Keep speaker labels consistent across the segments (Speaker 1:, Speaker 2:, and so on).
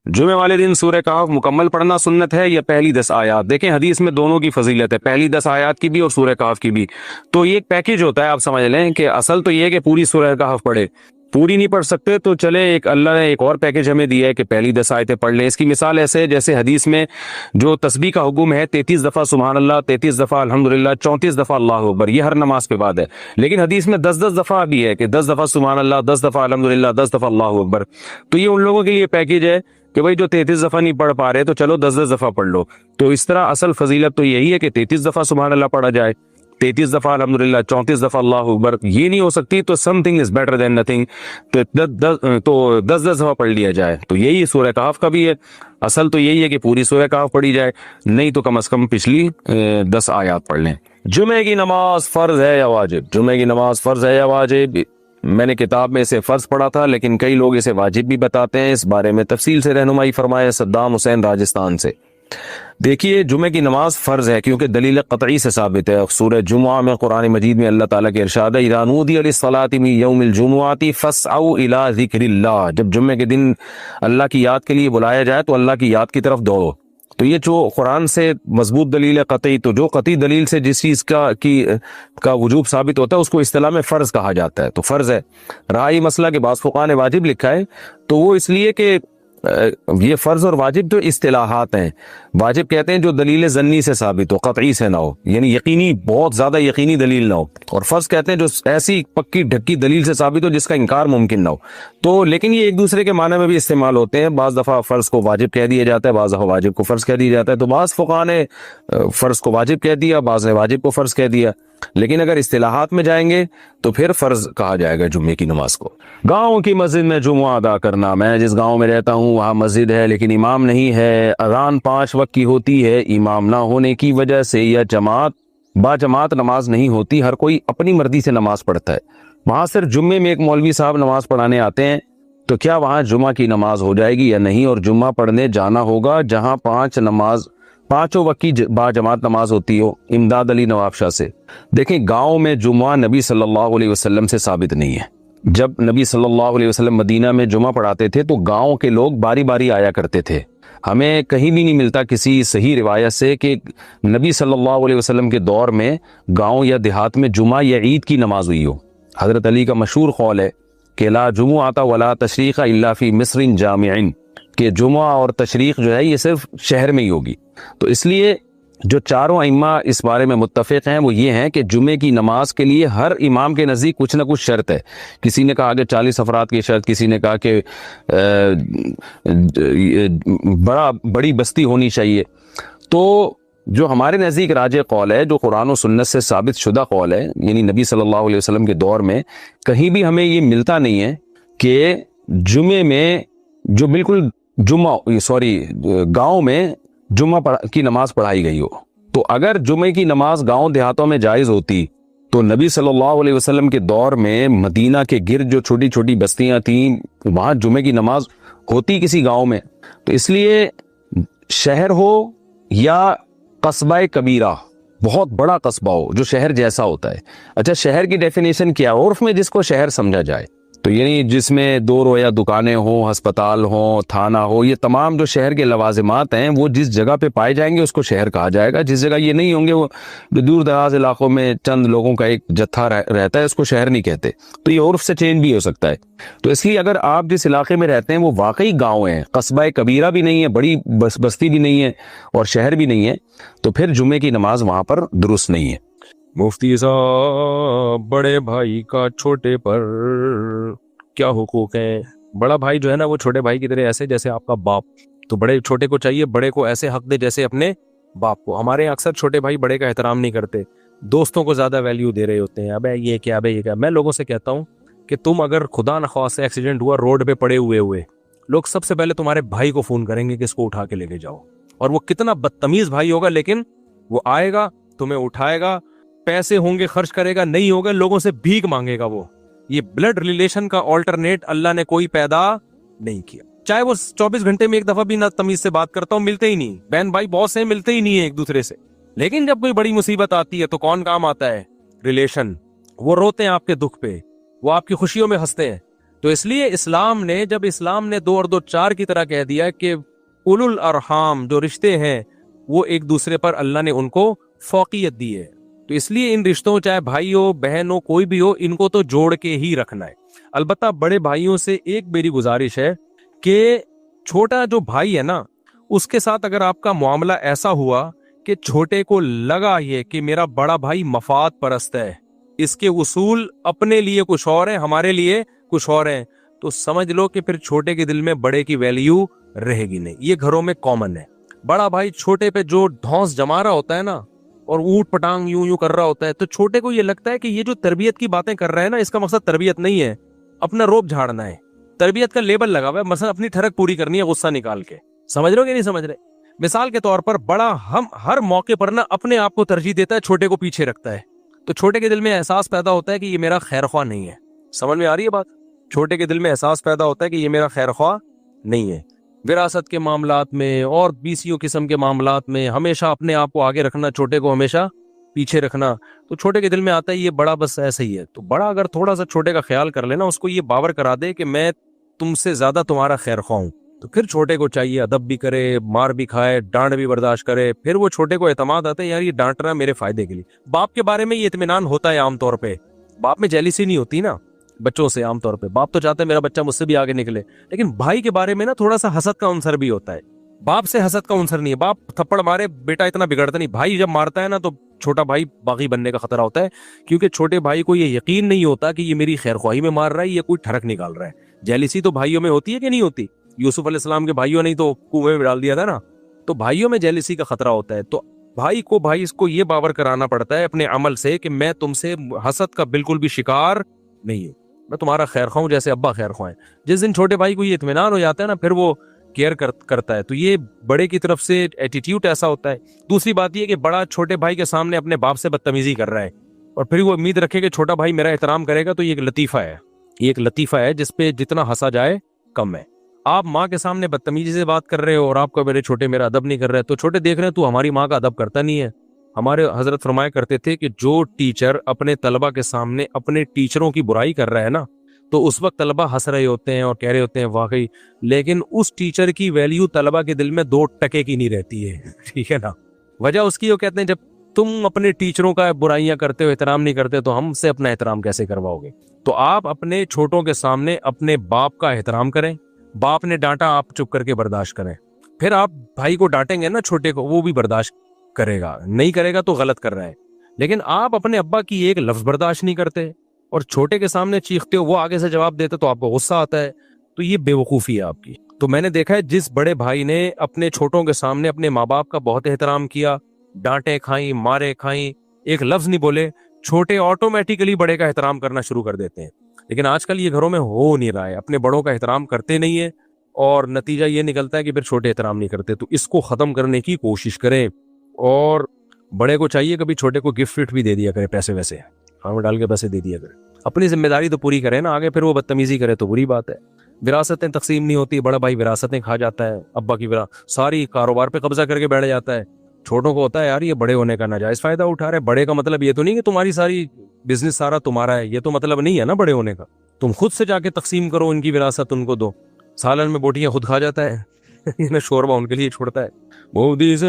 Speaker 1: جمعے والے دن سورہ کہف مکمل پڑھنا سنت ہے یا پہلی 10 آیات؟ دیکھیں حدیث میں دونوں کی فضیلت ہے، پہلی 10 آیات کی بھی اور سورہ کہف کی بھی، تو یہ ایک پیکج ہوتا ہے، آپ سمجھ لیں کہ اصل تو یہ ہے کہ پوری سورہ کہف پڑھے، پوری نہیں پڑھ سکتے تو چلے ایک اللہ نے ایک اور پیکج ہمیں دیا ہے کہ پہلی 10 آیتیں پڑھ لیں۔ اس کی مثال ایسے ہے جیسے حدیث میں جو تسبیح کا حکم ہے 33 دفعہ سبحان اللہ، 33 دفعہ الحمدللہ، 34 دفعہ اللہ اکبر، یہ ہر نماز کے بعد ہے، لیکن حدیث میں 10 دفعہ بھی ہے کہ 10 دفعہ سبحان اللہ، 10 دفعہ الحمدللہ، 10 دفعہ اللہ اکبر، تو یہ ان لوگوں کے لیے پیکج ہے کہ بھائی جو 33 دفعہ نہیں پڑھ پا رہے تو چلو 10 دفعہ پڑھ لو۔ تو اس طرح اصل فضیلت تو یہی ہے کہ 33 دفعہ سبحان اللہ پڑھا جائے، 33 دفعہ الحمدللہ، 34 دفعہ اللہ اکبر، یہ نہیں ہو سکتی تو some thing is better than nothing, تو 10 دفعہ پڑھ لیا جائے۔ تو یہی سورہ کہف کا بھی ہے، اصل تو یہی ہے کہ پوری سورہ کہف پڑھی جائے، نہیں تو کم از کم پچھلی 10 آیات پڑھ لیں۔ جمعے کی نماز فرض ہے یا واجب؟ جمعے کی نماز فرض ہے یا واجب؟ میں نے کتاب میں اسے فرض پڑھا تھا، لیکن کئی لوگ اسے واجب بھی بتاتے ہیں، اس بارے میں تفصیل سے رہنمائی فرمائے صدام حسین راجستھان سے۔ دیکھیے جمعے کی نماز فرض ہے کیونکہ دلیل قطعی سے ثابت ہے، سورہ جمعہ میں قرآن مجید میں اللہ تعالیٰ کے ارشاد ہے اذا نودی للصلاۃ من یوم الجمعۃ فاسعوا الی ذکر اللہ، جب جمعے کے دن اللہ کی یاد کے لیے بلایا جائے تو اللہ کی یاد کی طرف دوڑو۔ تو یہ جو قرآن سے مضبوط دلیل ہے قطعی، تو جو قطعی دلیل سے جس چیز کا وجوب ثابت ہوتا ہے اس کو اصطلاح میں فرض کہا جاتا ہے، تو فرض ہے۔ رہا مسئلہ کہ بعض فقہاء نے واجب لکھا ہے، تو وہ اس لیے کہ یہ فرض اور واجب تو اصطلاحات ہیں، واجب کہتے ہیں جو دلیل ظنی سے ثابت ہو، قطعی سے نہ ہو، یعنی یقینی بہت زیادہ یقینی دلیل نہ ہو، اور فرض کہتے ہیں جو ایسی پکی ڈھکی دلیل سے ثابت ہو جس کا انکار ممکن نہ ہو۔ تو لیکن یہ ایک دوسرے کے معنی میں بھی استعمال ہوتے ہیں، بعض دفعہ فرض کو واجب کہہ دیا جاتا ہے، بعض دفعہ واجب کو فرض کہہ دیا جاتا ہے، تو بعض فقہاء نے فرض کو واجب کہہ دیا، بعض نے واجب کو فرض کہہ دیا، لیکن اگر اصطلاحات میں جائیں گے تو پھر فرض کہا جائے گا جمعے کی نماز کو۔ گاؤں کی مسجد میں جمعہ ادا کرنا، میں جس گاؤں میں رہتا ہوں وہاں مسجد ہے لیکن امام نہیں ہے، اذان 5 وقت کی ہوتی ہے، امام نہ ہونے کی وجہ سے یا با جماعت نماز نہیں ہوتی، ہر کوئی اپنی مرضی سے نماز پڑھتا ہے، وہاں صرف جمعے میں ایک مولوی صاحب نماز پڑھانے آتے ہیں، تو کیا وہاں جمعہ کی نماز ہو جائے گی یا نہیں؟ اور جمعہ پڑھنے جانا ہوگا جہاں پانچوں وقت کی با جماعت نماز ہوتی ہو۔ امداد علی نواب شاہ سے۔ دیکھیں گاؤں میں جمعہ نبی صلی اللہ علیہ وسلم سے ثابت نہیں ہے، جب نبی صلی اللہ علیہ وسلم مدینہ میں جمعہ پڑھاتے تھے تو گاؤں کے لوگ باری باری آیا کرتے تھے، ہمیں کہیں بھی نہیں ملتا کسی صحیح روایت سے کہ نبی صلی اللہ علیہ وسلم کے دور میں گاؤں یا دیہات میں جمعہ یا عید کی نماز ہوئی ہو۔ حضرت علی کا مشہور قول ہے کہ لا جمعۃ ولا تشریق الا فی مصر جامع، کہ جمعہ اور تشریق جو ہے یہ صرف شہر میں ہی ہوگی۔ تو اس لیے جو چاروں ائمہ اس بارے میں متفق ہیں وہ یہ ہیں کہ جمعے کی نماز کے لیے ہر امام کے نزدیک کچھ نہ کچھ شرط ہے، کسی نے کہا کہ 40 افراد کی شرط، کسی نے کہا کہ بڑی بستی ہونی چاہیے۔ تو جو ہمارے نزدیک راجح قول ہے، جو قرآن و سنت سے ثابت شدہ قول ہے، یعنی نبی صلی اللہ علیہ وسلم کے دور میں کہیں بھی ہمیں یہ ملتا نہیں ہے کہ جمعے میں جو بالکل گاؤں میں جمعہ کی نماز پڑھائی گئی ہو۔ تو اگر جمعے کی نماز گاؤں دیہاتوں میں جائز ہوتی تو نبی صلی اللہ علیہ وسلم کے دور میں مدینہ کے گرد جو چھوٹی چھوٹی بستیاں تھیں وہاں جمعے کی نماز ہوتی کسی گاؤں میں۔ تو اس لیے شہر ہو یا قصبہ کبیرہ، بہت بڑا قصبہ ہو جو شہر جیسا ہوتا ہے۔ اچھا شہر کی ڈیفینیشن کیا ہے؟ عرف میں جس کو شہر سمجھا جائے، تو یعنی جس میں 2 رویا دکانیں ہوں، ہسپتال ہوں، تھانہ ہو، یہ تمام جو شہر کے لوازمات ہیں وہ جس جگہ پہ پائے جائیں گے اس کو شہر کہا جائے گا۔ جس جگہ یہ نہیں ہوں گے، وہ دور دراز علاقوں میں چند لوگوں کا ایک جتھا رہتا ہے، اس کو شہر نہیں کہتے۔ تو یہ عرف سے چینج بھی ہو سکتا ہے۔ تو اس لیے اگر آپ جس علاقے میں رہتے ہیں وہ واقعی گاؤں ہیں، قصبہ کبیرہ بھی نہیں ہے، بڑی بستی بھی نہیں ہے اور شہر بھی نہیں ہے، تو پھر جمعے کی نماز وہاں پر درست نہیں ہے۔
Speaker 2: مفتی صاحب بڑے بھائی کا چھوٹے پر کیا حقوق ہیں؟ بڑا بھائی جو ہے نا وہ چھوٹے بھائی کی طرح ایسے جیسے آپ کا باپ، تو بڑے چھوٹے کو چاہیے بڑے کو ایسے حق دے جیسے اپنے باپ کو۔ ہمارے یہاں اکثر چھوٹے بھائی بڑے کا احترام نہیں کرتے، دوستوں کو زیادہ ویلیو دے رہے ہوتے ہیں، ابے یہ کیا، ابے یہ کیا۔ میں لوگوں سے کہتا ہوں کہ تم اگر خدا نخواستہ ایکسیڈنٹ ہوا روڈ پہ پڑے ہوئے لوگ سب سے پہلے تمہارے بھائی کو فون کریں گے کہ اس کو اٹھا کے لے کے جاؤ، اور وہ کتنا بدتمیز بھائی ہوگا لیکن وہ آئے گا، تمہیں اٹھائے گا، پیسے ہوں گے خرچ کرے گا، نہیں ہوگا لوگوں سے بھیک مانگے گا۔ وہ یہ بلڈ ریلیشن کا آلٹرنیٹ اللہ نے کوئی پیدا نہیں کیا، چاہے وہ 24 گھنٹے میں ایک دفعہ بھی نہ تمیز سے بات کرتا ہوں، ملتے ہی نہیں، بہن بھائی بہت سے ملتے ہی نہیں ہیں ایک دوسرے سے، لیکن جب کوئی بڑی مصیبت آتی ہے تو کون کام آتا ہے؟ ریلیشن۔ وہ روتے ہیں آپ کے دکھ پہ، وہ آپ کی خوشیوں میں ہنستے ہیں۔ تو اس لیے اسلام نے جب اسلام نے 2 اور 2 4 کی طرح کہہ دیا کہ اولو الارحام جو رشتے ہیں وہ ایک دوسرے پر اللہ نے ان کو فوقیت دی ہے، تو اس لیے ان رشتوں چاہے بھائی ہو بہن ہو کوئی بھی ہو ان کو تو جوڑ کے ہی رکھنا ہے۔ البتہ بڑے بھائیوں سے ایک میری گزارش ہے کہ چھوٹا جو بھائی ہے نا اس کے ساتھ اگر آپ کا معاملہ ایسا ہوا کہ چھوٹے کو لگا یہ کہ میرا بڑا بھائی مفاد پرست ہے، اس کے اصول اپنے لیے کچھ اور ہیں ہمارے لیے کچھ اور ہیں، تو سمجھ لو کہ پھر چھوٹے کے دل میں بڑے کی ویلیو رہے گی نہیں۔ یہ گھروں میں کامن ہے، بڑا بھائی چھوٹے پہ جو ڈھونس جما رہا ہوتا ہے نا اور اوٹ پٹانگ یوں یوں کر رہا ہوتا ہے تو چھوٹے کو یہ لگتا ہے کہ یہ جو تربیت کی باتیں کر رہا ہے نا اس کا مقصد تربیت نہیں ہے، اپنا روب جھاڑنا ہے، تربیت کا لیبل لگا ہوا ہے، مثلا اپنی ٹھڑک پوری کرنی ہے غصہ نکال کے۔ سمجھ رہے ہو کہ نہیں سمجھ رہے؟ مثال کے طور پر بڑا ہم ہر موقع پر نا اپنے آپ کو ترجیح دیتا ہے، چھوٹے کو پیچھے رکھتا ہے، تو چھوٹے کے دل میں احساس پیدا ہوتا ہے کہ یہ میرا خیر خواہ نہیں ہے۔ سمجھ میں آ رہی ہے بات؟ چھوٹے کے دل میں احساس پیدا ہوتا ہے کہ یہ میرا خیر خواہ نہیں ہے۔ وراثت کے معاملات میں اور بیسیوں قسم کے معاملات میں ہمیشہ اپنے آپ کو آگے رکھنا، چھوٹے کو ہمیشہ پیچھے رکھنا، تو چھوٹے کے دل میں آتا ہے یہ بڑا بس ایسا ہی ہے۔ تو بڑا اگر تھوڑا سا چھوٹے کا خیال کر لینا، اس کو یہ باور کرا دے کہ میں تم سے زیادہ تمہارا خیر خواہ ہوں، تو پھر چھوٹے کو چاہیے ادب بھی کرے، مار بھی کھائے، ڈانٹ بھی برداشت کرے، پھر وہ چھوٹے کو اعتماد آتا ہے یار یہ ڈانٹ رہا ہے میرے فائدے کے لیے۔ باپ کے بارے میں یہ اطمینان ہوتا ہے عام طور پہ، باپ میں جیلیسی نہیں ہوتی نا بچوں سے، عام طور پہ باپ تو چاہتے ہیں میرا بچہ مجھ سے بھی آگے نکلے، لیکن بھائی کے بارے میں نا تھوڑا سا حسد کا عنصر بھی ہوتا ہے۔ باپ سے حسد کا عنصر نہیں ہے، باپ تھپڑ مارے بیٹا اتنا بگڑتا نہیں، بھائی جب مارتا ہے نا تو چھوٹا بھائی باغی بننے کا خطرہ ہوتا ہے، کیونکہ چھوٹے بھائی کو یہ یقین نہیں ہوتا کہ یہ میری خیر خواہی میں مار رہا ہے، یہ کوئی ٹھڑک نکال رہا ہے۔ جیلیسی تو بھائیوں میں ہوتی ہے کہ نہیں ہوتی؟ یوسف علیہ السلام کے بھائیوں نے تو کنویں میں ڈال دیا تھا نا، تو بھائیوں میں جیلیسی کا خطرہ ہوتا ہے، تو بھائی اس کو یہ باور کرانا پڑتا ہے اپنے عمل سے کہ میں تم سے حسد کا بالکل بھی شکار نہیں ہوں، میں تمہارا خیر خواہ ہوں جیسے ابا خیر خواہ ہیں۔ جس دن چھوٹے بھائی کو یہ اطمینان ہو جاتا ہے نا پھر وہ کیئر کرتا ہے، تو یہ بڑے کی طرف سے ایٹیٹیوڈ ایسا ہوتا ہے۔ دوسری بات یہ کہ بڑا چھوٹے بھائی کے سامنے اپنے باپ سے بدتمیزی کر رہا ہے اور پھر وہ امید رکھے کہ چھوٹا بھائی میرا احترام کرے گا، تو یہ ایک لطیفہ ہے جس پہ جتنا ہنسا جائے کم ہے۔ آپ ماں کے سامنے بدتمیزی سے بات کر رہے ہو اور آپ کو میرے چھوٹے میرا ادب نہیں کر رہے، تو چھوٹے دیکھ رہے ہیں تو ہماری ماں کا ادب کرتا نہیں ہے۔ ہمارے حضرت فرمایا کرتے تھے کہ جو ٹیچر اپنے طلبہ کے سامنے اپنے ٹیچروں کی برائی کر رہا ہے نا تو اس وقت طلبہ ہنس رہے ہوتے ہیں اور کہہ رہے ہوتے ہیں واقعی، لیکن اس ٹیچر کی ویلیو طلبہ کے دل میں 2 ٹکے کی نہیں رہتی ہے، ٹھیک ہے نا؟ وجہ اس کی وہ کہتے ہیں جب تم اپنے ٹیچروں کا برائیاں کرتے ہو، احترام نہیں کرتے، تو ہم سے اپنا احترام کیسے کرواؤ گے؟ تو آپ اپنے چھوٹوں کے سامنے اپنے باپ کا احترام کریں، باپ نے ڈانٹا آپ چپ کر کے برداشت کریں، پھر آپ بھائی کو ڈانٹیں گے نا چھوٹے کو، وہ بھی برداشت کرے گا، نہیں کرے گا تو غلط کر رہا ہے۔ لیکن آپ اپنے ابا کی ایک لفظ برداشت نہیں کرتے اور چھوٹے کے سامنے چیختے ہو، وہ آگے سے جواب دیتے تو آپ کو غصہ آتا ہے، تو یہ بے وقوفی ہے آپ کی۔ تو میں نے دیکھا ہے جس بڑے بھائی نے اپنے چھوٹوں کے سامنے اپنے ماں باپ کا بہت احترام کیا، ڈانٹیں کھائیں، مارے کھائیں، ایک لفظ نہیں بولے، چھوٹے آٹومیٹیکلی بڑے کا احترام کرنا شروع کر دیتے ہیں۔ لیکن آج کل یہ گھروں میں ہو نہیں رہا ہے، اپنے بڑوں کا احترام کرتے نہیں ہیں اور نتیجہ یہ نکلتا ہے کہ پھر چھوٹے احترام نہیں کرتے۔ تو اس کو ختم کرنے کی کوشش کریں، اور بڑے کو چاہیے کبھی چھوٹے کو گفٹ وفٹ بھی دے دیا کرے، پیسے ویسے ہاں ڈال کے پیسے دے دیا کرے، اپنی ذمہ داری تو پوری کرے نا، آگے پھر وہ بدتمیزی کرے تو بری بات ہے۔ وراثتیں تقسیم نہیں ہوتی، بڑا بھائی وراثتیں کھا جاتا ہے، ابا کی ساری کاروبار پہ قبضہ کر کے بیٹھ جاتا ہے، چھوٹوں کو ہوتا ہے یار یہ بڑے ہونے کا ناجائز فائدہ اٹھا رہے۔ بڑے کا مطلب یہ تو نہیں کہ تمہاری ساری بزنس سارا تمہارا ہے، یہ تو مطلب نہیں ہے نا بڑے ہونے کا، تم خود سے جا کے تقسیم کرو، ان کی وراثت ان کو دو۔ سالن میں بوٹیاں خود کھا جاتا ہے، شوربہ ان کے لیے چھوڑتا ہے۔ مودی سے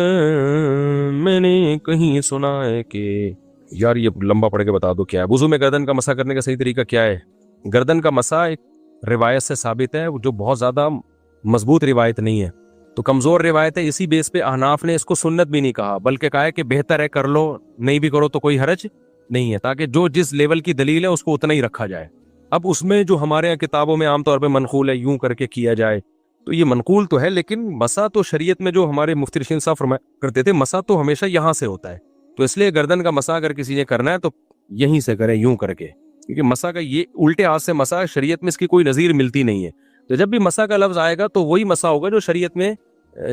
Speaker 2: میں نے کہیں سنا ہے کہ یار یہ لمبا پڑھ کے بتا دو کیا ہے وضو میں گردن کا مسح کرنے کا صحیح طریقہ کیا ہے؟ گردن کا مسح ایک روایت سے ثابت ہے جو بہت زیادہ مضبوط روایت نہیں ہے، تو کمزور روایت ہے، اسی بیس پہ احناف نے اس کو سنت بھی نہیں کہا بلکہ کہا ہے کہ بہتر ہے کر لو، نہیں بھی کرو تو کوئی حرج نہیں ہے، تاکہ جو جس لیول کی دلیل ہے اس کو اتنا ہی رکھا جائے۔ اب اس میں جو ہمارے یہاں کتابوں میں عام طور پہ منقول ہے یوں کر کے کیا جائے، تو یہ منقول تو ہے، لیکن مسح تو شریعت میں جو ہمارے مفتی رشید صاحب فرمایا کرتے تھے مسح تو ہمیشہ یہاں سے ہوتا ہے، تو اس لیے گردن کا مسح اگر کسی نے کرنا ہے تو یہیں سے کرے، یوں کر کے، کیونکہ مسح کا یہ الٹے ہاتھ سے مسح شریعت میں اس کی کوئی نظیر ملتی نہیں ہے۔ تو جب بھی مسح کا لفظ آئے گا تو وہی مسح ہوگا جو شریعت میں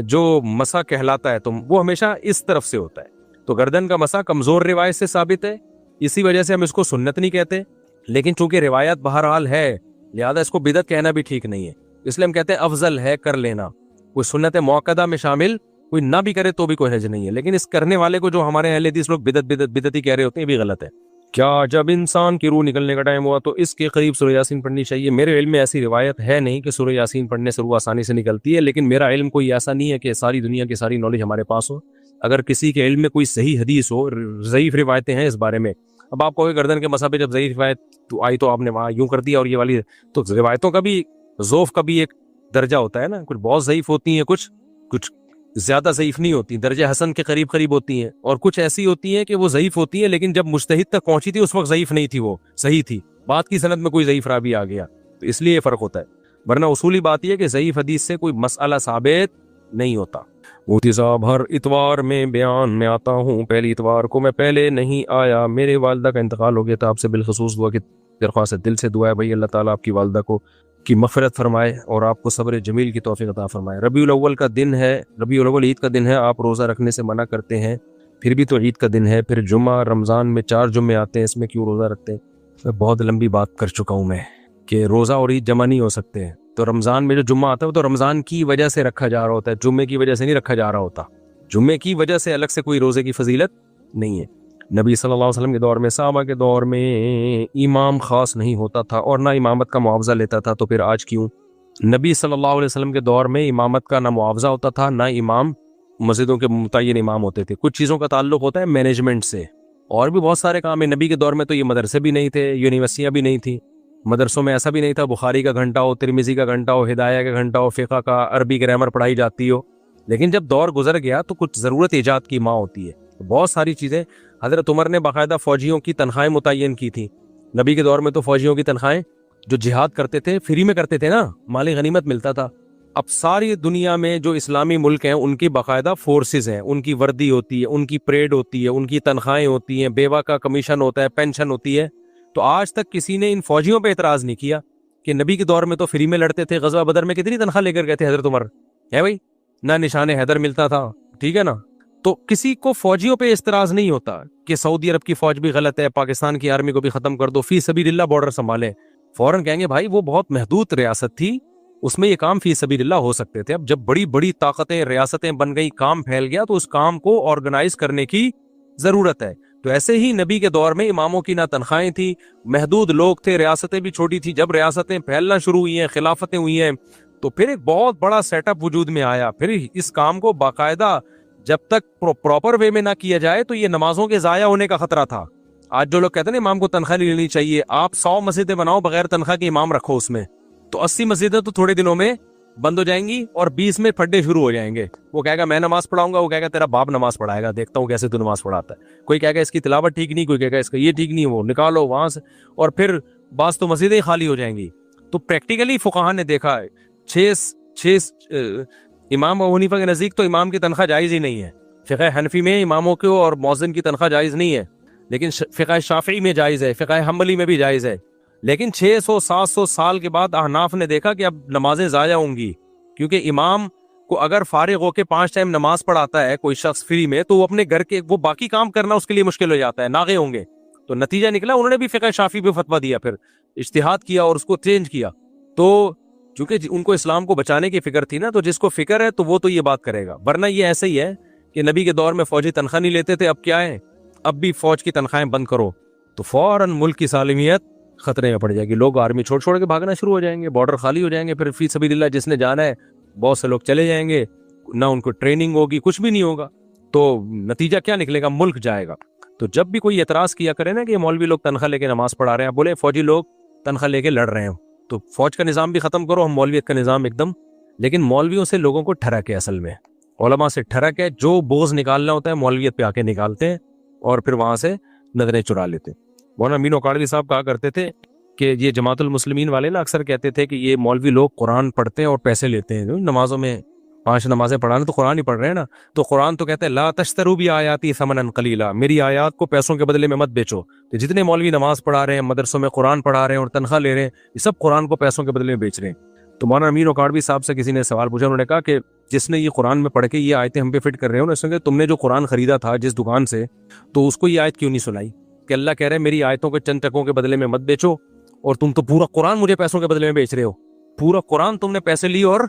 Speaker 2: جو مسح کہلاتا ہے، تو وہ ہمیشہ اس طرف سے ہوتا ہے۔ تو گردن کا مسح کمزور روایت سے ثابت ہے، اسی وجہ سے ہم اس کو سنت نہیں کہتے، لیکن چونکہ روایت بہرحال ہے لہذا اس کو بدعت کہنا بھی ٹھیک نہیں ہے، اس لیے ہم کہتے ہیں افضل ہے کر لینا، کوئی سنت موقدہ میں شامل کوئی نہ بھی کرے تو بھی کوئی حرج نہیں ہے، لیکن اس کرنے والے کو جو ہمارے اہل حدیث لوگ بدعت ہی کہہ رہے ہوتے ہیں یہ بھی غلط ہے۔ کیا جب انسان کی روح نکلنے کا ٹائم ہوا تو اس کے قریب سورہ یاسین پڑھنی چاہیے؟ میرے علم میں ایسی روایت ہے نہیں کہ سورہ یاسین پڑھنے سے روح آسانی سے نکلتی ہے، لیکن میرا علم کوئی ایسا نہیں ہے کہ ساری دنیا کی ساری نالج ہمارے پاس ہو۔ اگر کسی کے علم میں کوئی صحیح حدیث ہو، ضعیف روایتیں ہیں اس بارے میں، اب آپ کو گردن کے مسئلے پہ جب ضعیف روایت تو آئی تو آپ نے وہاں یوں کر دیا، اور یہ والی تو روایتوں کا بھی ذوف کا بھی ایک درجہ ہوتا ہے نا، کچھ بہت ضعیف ہوتی ہیں، کچھ زیادہ ضعیف نہیں ہوتی، درجہ حسن کے قریب قریب ہوتی ہیں، اور کچھ ایسی ہوتی ہیں کہ وہ ضعیف ہوتی ہیں لیکن جب مجتہد تک پہنچی تھی اس وقت ضعیف نہیں تھی، وہ صحیح تھی، بعد کی سند میں کوئی ضعیف راوی آ گیا، تو اس لیے یہ فرق ہوتا ہے، ورنہ اصولی بات یہ ہے کہ ضعیف حدیث سے کوئی مسئلہ ثابت نہیں ہوتا۔ مفتی صاحب، ہر اتوار میں بیان میں آتا ہوں، پہلی اتوار کو میں پہلے نہیں آیا، میرے والدہ کا انتقال ہو گیا تھا، آپ سے بالخصوص دعا کی درخواست ہے، دل سے دعا ہے بھائی، اللہ تعالیٰ آپ کی والدہ کو کی مغفرت فرمائے اور آپ کو صبر جمیل کی توفیق عطا فرمائے۔ ربیع الاول کا دن ہے، ربیع الاول عید کا دن ہے، آپ روزہ رکھنے سے منع کرتے ہیں، پھر بھی تو عید کا دن ہے، پھر جمعہ رمضان میں 4 جمعے آتے ہیں، اس میں کیوں روزہ رکھتے ہیں؟ میں بہت لمبی بات کر چکا ہوں میں کہ روزہ اور عید جمع نہیں ہو سکتے ہیں، تو رمضان میں جو جمعہ آتا ہے وہ تو رمضان کی وجہ سے رکھا جا رہا ہوتا ہے، جمعے کی وجہ سے نہیں رکھا جا رہا ہوتا، جمعے کی وجہ سے الگ سے کوئی روزے کی فضیلت نہیں ہے۔ نبی صلی اللہ علیہ وسلم کے دور میں، صحابہ کے دور میں امام خاص نہیں ہوتا تھا اور نہ امامت کا معاوضہ لیتا تھا، تو پھر آج کیوں؟ نبی صلی اللہ علیہ وسلم کے دور میں امامت کا نہ معاوضہ ہوتا تھا، نہ امام، مسجدوں کے متعین امام ہوتے تھے، کچھ چیزوں کا تعلق ہوتا ہے مینجمنٹ سے، اور بھی بہت سارے کام ہیں۔ نبی کے دور میں تو یہ مدرسے بھی نہیں تھے، یونیورسٹیاں بھی نہیں تھیں، مدرسوں میں ایسا بھی نہیں تھا بخاری کا گھنٹہ ہو، ترمذی کا گھنٹہ ہو، ہدایہ کا گھنٹہ ہو، فقہ کا، عربی گرامر پڑھائی جاتی ہو، لیکن جب دور گزر گیا تو کچھ ضرورت ایجاد کی ماں ہوتی ہے، بہت ساری چیزیں۔ حضرت عمر نے باقاعدہ فوجیوں کی تنخواہیں متعین کی تھیں، نبی کے دور میں تو فوجیوں کی تنخواہیں جو جہاد کرتے تھے فری میں کرتے تھے نا، مال غنیمت ملتا تھا۔ اب ساری دنیا میں جو اسلامی ملک ہیں ان کی باقاعدہ فورسز ہیں، ان کی وردی ہوتی ہے، ان کی پریڈ ہوتی ہے، ان کی تنخواہیں ہوتی ہیں، بیوہ کا کمیشن ہوتا ہے، پینشن ہوتی ہے، تو آج تک کسی نے ان فوجیوں پہ اعتراض نہیں کیا کہ نبی کے دور میں تو فری میں لڑتے تھے، غزوہ بدر میں کتنی تنخواہ لے کر گئے تھے حضرت عمر، ہے بھائی، نہ نشان حیدر ملتا تھا، ٹھیک ہے نا؟ تو کسی کو فوجیوں پہ اعتراض نہیں ہوتا کہ سعودی عرب کی فوج بھی غلط ہے، پاکستان کی آرمی کو بھی ختم کر دو، فی سبیل اللہ بارڈر سنبھالیں، فوراً کہیں گے بھائی وہ بہت محدود ریاست تھی، اس میں یہ کام فی سبیل اللہ ہو سکتے تھے، اب جب بڑی بڑی طاقتیں ریاستیں بن گئی، کام پھیل گیا، تو اس کام کو آرگنائز کرنے کی ضرورت ہے۔ تو ایسے ہی نبی کے دور میں اماموں کی نہ تنخواہیں تھی، محدود لوگ تھے، ریاستیں بھی چھوٹی تھی، جب ریاستیں پھیلنا شروع ہوئی ہیں، خلافتیں ہوئی ہیں، تو پھر ایک بہت بڑا سیٹ اپ وجود میں آیا، پھر اس کام کو باقاعدہ جب تک پراپر وے میں نہ کیا جائے تو یہ نمازوں کے ضائع ہونے کا خطرہ تھا۔ آج جو لوگ کہتے ہیں نا امام کو تنخواہ نہیں لینی چاہیے، آپ 100 مسجدیں بناؤ بغیر تنخواہ کے امام رکھو اس میں، تو 80 مسجدیں تو تھوڑے دنوں میں بند ہو جائیں گی اور 20 میں پھڈے شروع ہو جائیں گے، وہ کہے گا میں نماز پڑھاؤں گا، وہ کہے گا تیرا باپ نماز پڑھائے گا، دیکھتا ہوں کیسے تو نماز پڑھاتا ہے، کوئی کہے گا اس کی تلاوت ٹھیک نہیں، کوئی کہے گا اس کا یہ ٹھیک نہیں، وہ نکالو وہاں سے، اور پھر بعض تو مسجدیں خالی ہو جائیں گی۔ تو پریکٹیکلی فقہاء نے دیکھا ہے، 6 امام ابو حنیفہ کے نزدیک تو امام کی تنخواہ جائز ہی نہیں ہے، فقہ حنفی میں اماموں کو اور مؤذن کی تنخواہ جائز نہیں ہے، لیکن فقہ شافعی میں جائز ہے، فقہ حنبلی میں بھی جائز ہے، لیکن 600-700 سال کے بعد احناف نے دیکھا کہ اب نمازیں ضائع ہوں گی، کیونکہ امام کو اگر فارغ ہو کے 5 ٹائم نماز پڑھاتا ہے کوئی شخص فری میں، تو وہ اپنے گھر کے وہ باقی کام کرنا اس کے لیے مشکل ہو جاتا ہے، ناغے ہوں گے، تو نتیجہ نکلا انہوں نے بھی فقہ شافعی پہ فتویٰ دیا، پھر اجتہاد کیا اور اس کو چینج کیا، تو چونکہ ان کو اسلام کو بچانے کی فکر تھی نا، تو جس کو فکر ہے تو وہ تو یہ بات کرے گا، ورنہ یہ ایسے ہی ہے کہ نبی کے دور میں فوجی تنخواہ نہیں لیتے تھے، اب کیا ہے، اب بھی فوج کی تنخواہیں بند کرو تو فوراً ملک کی سالمیت خطرے میں پڑ جائے گی، لوگ آرمی چھوڑ چھوڑ کے بھاگنا شروع ہو جائیں گے، بارڈر خالی ہو جائیں گے، پھر فی سبیل اللہ جس نے جانا ہے بہت سے لوگ چلے جائیں گے، نہ ان کو ٹریننگ ہوگی، کچھ بھی نہیں ہوگا، تو نتیجہ کیا نکلے گا، ملک جائے گا۔ تو جب بھی کوئی اعتراض کیا کرے نا کہ مولوی لوگ تنخواہ لے کے نماز پڑھا رہے ہیں، بولے فوجی لوگ تنخواہ لے کے لڑ رہے ہیں، تو فوج کا نظام بھی ختم کرو، ہم مولویت کا نظام ایک دم، لیکن مولویوں سے لوگوں کو ٹھرک ہے، اصل میں علماء سے ٹھرک ہے، جو بوجھ نکالنا ہوتا ہے مولویت پہ آ کے نکالتے ہیں اور پھر وہاں سے نظریں چرا لیتے ہیں۔ مولانا امین اوقاڑوی صاحب کہا کرتے تھے کہ یہ جماعت المسلمین والے نا اکثر کہتے تھے کہ یہ مولوی لوگ قرآن پڑھتے ہیں اور پیسے لیتے ہیں، نمازوں میں 5 نمازیں پڑھانا تو قرآن ہی پڑھ رہے ہیں نا، تو قرآن تو کہتے ہیں لا تشتروا بآیاتی ثمنا قلیلا، میری آیات کو پیسوں کے بدلے میں مت بیچو، تو جتنے مولوی نماز پڑھا رہے ہیں، مدرسوں میں قرآن پڑھا رہے ہیں اور تنخواہ لے رہے ہیں، یہ سب قرآن کو پیسوں کے بدلے میں بیچ رہے ہیں۔ تو مولانا امین اوقاڑوی صاحب سے کسی نے سوال پوچھا، انہوں نے کہا کہ جس نے یہ قرآن میں پڑھ کے یہ آیتیں ہم پہ فٹ کر رہے ہو، اس نے کہا تم نے جو قرآن خریدا تھا جس دکان سے، تو اس کو یہ آیت کیوں نہیں سنائی کہ اللہ کہہ رہے ہیں میری آیتوں کے چند ٹکوں کے بدلے میں مت بیچو، اور تم تو پورا قرآن مجھے پیسوں کے بدلے میں بیچ رہے ہو، پورا قرآن تم نے پیسے لیے اور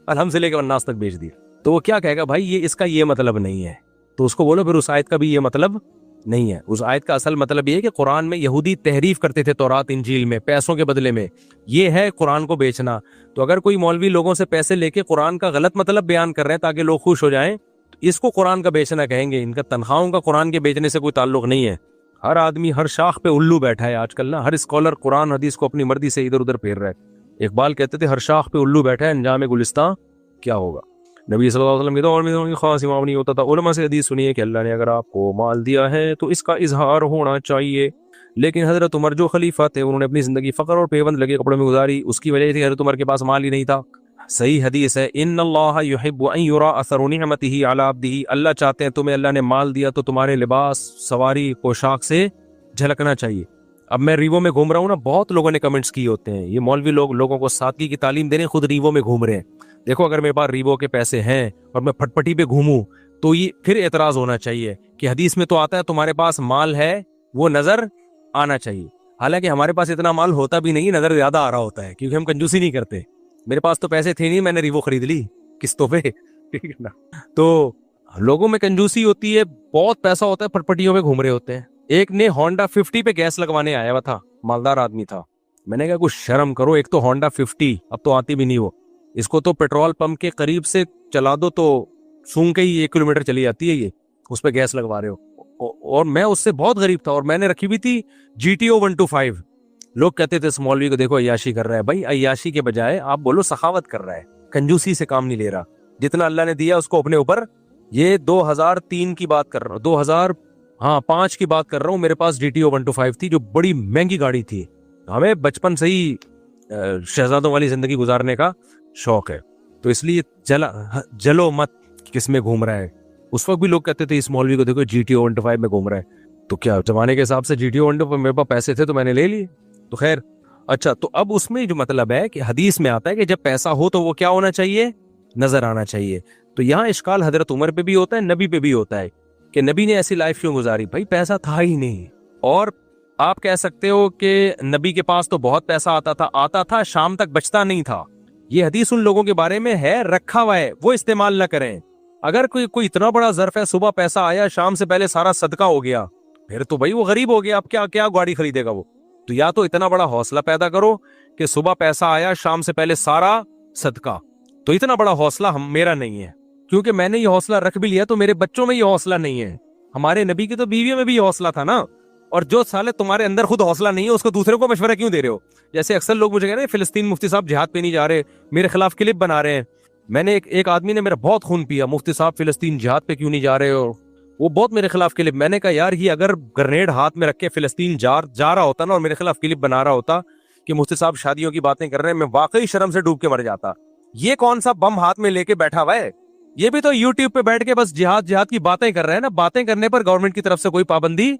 Speaker 2: الحمد سے لے کے الناس تک بیچ دی۔ تو وہ کیا کہے گا بھائی یہ اس کا یہ مطلب نہیں ہے، تو اس کو بولو پھر اس آیت کا بھی یہ مطلب نہیں ہے. اس آیت کا اصل مطلب یہ ہے کہ قرآن میں یہودی تحریف کرتے تھے تورات انجیل میں پیسوں کے بدلے میں. یہ ہے قرآن کو بیچنا. تو اگر کوئی مولوی لوگوں سے پیسے لے کے قرآن کا غلط مطلب بیان کر رہے ہیں تاکہ لوگ خوش ہو جائیں, تو اس کو قرآن کا بیچنا کہیں گے. ان کا تنخواہوں کا قرآن کے بیچنے سے کوئی تعلق نہیں ہے. ہر آدمی ہر شاخ پہ الو بیٹھا ہے آج کل نا. ہر اسکالر قرآن حدیث کو اپنی مرضی سے ادھر ادھر پھیر رہا ہے. اقبال کہتے تھے ہر شاخ پہ الو بیٹھا ہے, انجام گلستان کیا ہوگا. نبی صلی اللہ علیہ وسلم کے دور میں خاص امام نہیں ہوتا تھا. علماء سے حدیث سنیے کہ اللہ نے اگر آپ کو مال دیا ہے تو اس کا اظہار ہونا چاہیے. لیکن حضرت عمر جو خلیفہ تھے انہوں نے اپنی زندگی فقر اور پیوند لگے کپڑوں میں گزاری. اس کی وجہ تھی حضرت عمر کے پاس مال ہی نہیں تھا. صحیح حدیث ہے, ان اللہ یحب ان یرا اثر نعمتہ علی عبدہ. اللہ چاہتے ہیں تمہیں اللہ نے مال دیا تو تمہارے لباس سواری پوشاک سے جھلکنا چاہیے. اب میں ریوو میں گھوم رہا ہوں نا, بہت لوگوں نے کمنٹس کیے ہوتے ہیں یہ مولوی لوگوں کو سادگی کی تعلیم دے رہے ہیں, خود ریوو میں گھوم رہے ہیں. دیکھو اگر میرے پاس ریوو کے پیسے ہیں اور میں پھٹ پٹی پہ گھوموں تو یہ پھر اعتراض ہونا چاہیے کہ حدیث میں تو آتا ہے تمہارے پاس مال ہے وہ نظر آنا چاہیے. حالانکہ ہمارے پاس اتنا مال ہوتا بھی نہیں, نظر زیادہ آ رہا ہوتا ہے کیونکہ ہم کنجوسی نہیں کرتے. میرے پاس تو پیسے تھے نہیں, میں نے ریوو خرید لی قسطوں پہ, ٹھیک ہے نا. تو لوگوں میں کنجوسی ہوتی ہے, بہت پیسہ ہوتا ہے, پھٹ پٹیوں میں گھوم رہے ہوتے ہیں. ایک نے ہونڈا 50 پہ گیس لگوانے آیا ہوا تھا, مالدار آدمی تھا. میں نے کہا کچھ شرم کرو, ایک تو ہونڈا 50 اب تو آتی بھی نہیں وہ, اس کو تو پیٹرول پمپ کے قریب سے چلا دو تو سونگ کے ہی 1 کلومیٹر چلی جاتی ہے یہ, اس پہ گیس لگوا رہے ہو. اور میں اس سے بہت غریب تھا اور میں نے رکھی بھی تھی GTO 125. لوگ کہتے تھے اس مولوی کو دیکھو عیاشی کر رہا ہے. بھائی عیاشی کے بجائے آپ بولو سخاوت کر رہا ہے, کنجوسی سے کام نہیں لے رہا. جتنا اللہ نے دیا اس کو اپنے اوپر. یہ 2003 کی بات کر رہا ہوں, 2005 کی بات کر رہا ہوں. میرے پاس GTO 125 تھی جو بڑی مہنگی گاڑی تھی. ہمیں بچپن سے ہی شہزادوں والی زندگی گزارنے کا شوق ہے, تو اس لیے جلو مت کس میں گھوم رہا ہے. اس وقت بھی لوگ کہتے تھے اس مولوی کو دیکھو GTO 125 میں گھوم رہا ہے. تو کیا زمانے کے حساب سے GTO 125 میرے پاس پیسے تھے تو میں نے لے لیے. تو خیر اچھا, تو اب اس میں جو مطلب ہے کہ حدیث میں آتا ہے کہ جب پیسہ ہو تو وہ کیا ہونا چاہیے, نظر آنا چاہیے. تو یہاں اشکال حضرت عمر پہ بھی ہوتا ہے, نبی پہ بھی ہوتا ہے کہ نبی نے ایسی لائف کیوں گزاری. بھائی پیسہ تھا ہی نہیں. اور آپ کہہ سکتے ہو کہ نبی کے پاس تو بہت پیسہ آتا تھا شام تک بچتا نہیں تھا. یہ حدیث ان لوگوں کے بارے میں ہے, رکھا ہوا ہے, وہ استعمال نہ کریں. اگر کوئی اتنا بڑا ظرف ہے, صبح پیسہ آیا شام سے پہلے سارا صدقہ ہو گیا, پھر تو بھائی وہ غریب ہو گیا. اب کیا گاڑی خریدے گا وہ. تو یا تو اتنا بڑا حوصلہ پیدا کرو کہ صبح پیسہ آیا شام سے پہلے سارا صدقہ. تو اتنا بڑا حوصلہ میرا نہیں ہے, کیونکہ میں نے یہ حوصلہ رکھ بھی لیا تو میرے بچوں میں یہ حوصلہ نہیں ہے. ہمارے نبی کی تو بیویوں میں بھی یہ حوصلہ تھا نا. اور جو سالے تمہارے اندر خود حوصلہ نہیں ہے اس کو دوسرے کو مشورہ کیوں دے رہے ہو. جیسے اکثر لوگ مجھے کہہ رہے ہیں فلسطین مفتی صاحب جہاد پہ نہیں جا رہے, میرے خلاف کلپ بنا رہے ہیں. میں نے ایک آدمی نے میرا بہت خون پیا, مفتی صاحب فلسطین جہاد پہ کیوں نہیں جا رہے ہو, وہ بہت میرے خلاف کلپ. میں نے کہا یار یہ اگر گرنیڈ ہاتھ میں رکھ کے فلسطین جا رہا ہوتا نا اور میرے خلاف کلپ بنا رہا ہوتا کہ مفتی صاحب شادیوں کی باتیں کر رہے ہیں, میں واقعی شرم سے ڈوب کے مر جاتا. یہ کون سا بم ہاتھ میں لے کے بیٹھا ہوا ہے, یہ بھی تو یوٹیوب پہ بیٹھ کے بس جہاد کی باتیں کر رہے ہیں نا. باتیں کرنے پر گورنمنٹ کی طرف سے کوئی پابندی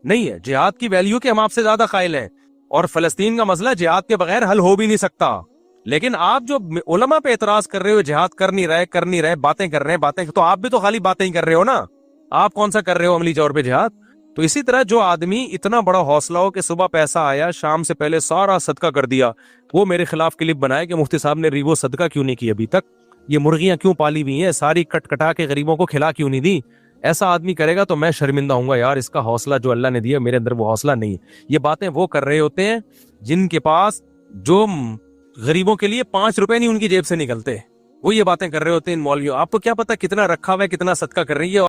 Speaker 2: نہیں ہے. جہاد کی ویلیو کے ہم آپ سے زیادہ قائل ہیں, اور فلسطین کا مسئلہ جہاد کے بغیر حل ہو بھی نہیں سکتا. لیکن آپ جو علماء پہ اعتراض کر رہے ہو, جہاد کر نہیں رہے, باتیں کر رہے ہیں, باتیں, تو آپ بھی تو خالی باتیں ہی کر رہے ہو نا. آپ کون سا کر رہے ہو عملی طور پہ جہاد. تو اسی طرح جو آدمی اتنا بڑا حوصلہ ہو کہ صبح پیسہ آیا شام سے پہلے سارا صدقہ کر دیا, وہ میرے خلاف کلپ بنائے کہ مفتی صاحب نے ریوو صدقہ کیوں نہیں کی ابھی تک, یہ مرغیاں کیوں پالی ہوئی ہیں, ساری کٹ کٹا کے غریبوں کو کھلا کیوں نہیں دی. ایسا آدمی کرے گا تو میں شرمندہ ہوں گا, یار اس کا حوصلہ جو اللہ نے دیا میرے اندر وہ حوصلہ نہیں ہے. یہ باتیں وہ کر رہے ہوتے ہیں جن کے پاس جو غریبوں کے لیے 5 روپے نہیں ان کی جیب سے نکلتے, وہ یہ باتیں کر رہے ہوتے ہیں ان مولویوں. آپ کو کیا پتا کتنا رکھا ہوا ہے, کتنا صدقہ کر رہی ہے.